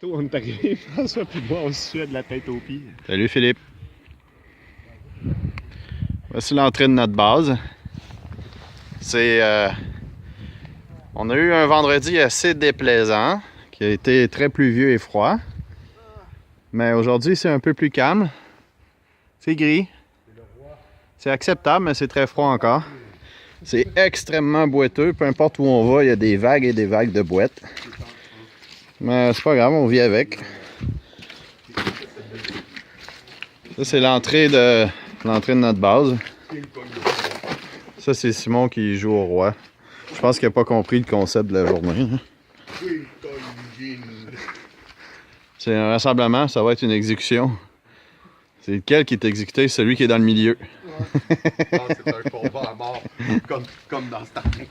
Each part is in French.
On est arrivé, François puis moi, on se suait de la tête aux pieds. Salut Philippe. Voici l'entrée de notre base. On a eu un vendredi assez déplaisant, qui a été très pluvieux et froid. Mais aujourd'hui, c'est un peu plus calme. C'est gris. C'est acceptable, mais c'est très froid encore. C'est extrêmement boiteux. Peu importe où on va, il y a des vagues et des vagues de boîtes. Mais c'est pas grave, on vit avec. Ça, c'est l'entrée de notre base. Ça, c'est Simon qui joue au roi. Je pense qu'il n'a pas compris le concept de la journée. C'est un rassemblement, ça va être une exécution. C'est lequel qui est exécuté? Celui qui est dans le milieu. Non, c'est un combat à mort, comme dans Star Trek.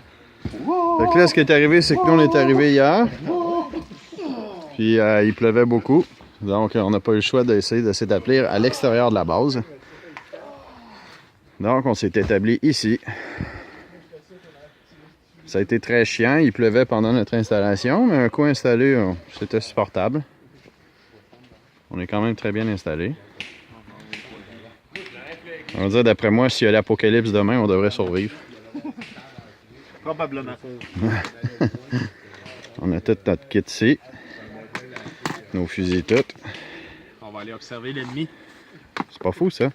Donc là, ce qui est arrivé, c'est que nous, on est arrivé hier. Puis il pleuvait beaucoup. Donc, on n'a pas eu le choix d'essayer d'appeler à l'extérieur de la base. Donc, on s'est établi ici. Ça a été très chiant. Il pleuvait pendant notre installation, mais un coup installé, c'était supportable. On est quand même très bien installé. On va dire, d'après moi, s'il y a l'apocalypse demain, on devrait survivre. Probablement. On a tout notre kit ici. Nos fusils toutes. On va aller observer l'ennemi. C'est pas fou, ça?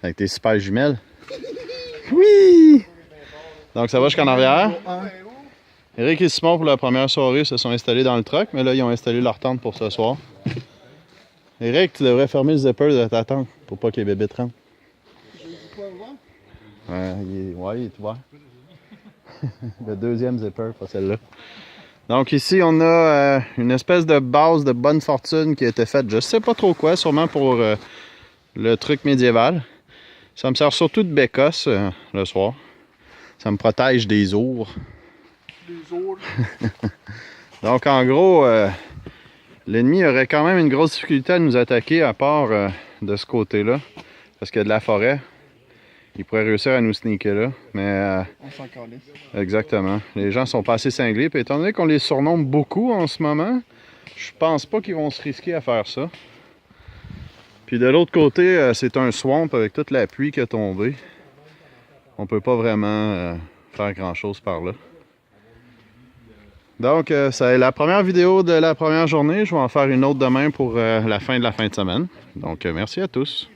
Avec tes super jumelles. Oui! Donc, ça va jusqu'en arrière. Eric et Simon, pour la première soirée, se sont installés dans le truck, mais là, ils ont installé leur tente pour ce soir. Eric, tu devrais fermer le zipper de ta tente pour pas que les bébés te rentrent. Il est ouvert. Le deuxième zipper, pas celle-là. Donc ici, on a une espèce de base de bonne fortune qui a été faite, je sais pas trop quoi, sûrement pour le truc médiéval. Ça me sert surtout de bécosse le soir. Ça me protège des ours. Les ours. Donc en gros, l'ennemi aurait quand même une grosse difficulté à nous attaquer à part de ce côté-là. Parce qu'il y a de la forêt. Il pourrait réussir à nous sneaker là, mais... On s'en calisse. Exactement. Les gens sont pas assez cinglés, puis étant donné qu'on les surnomme beaucoup en ce moment, je pense pas qu'ils vont se risquer à faire ça. Puis de l'autre côté, c'est un swamp avec toute la pluie qui a tombé. On peut pas vraiment faire grand-chose par là. Donc, c'est la première vidéo de la première journée. Je vais en faire une autre demain pour la fin de semaine. Donc, merci à tous.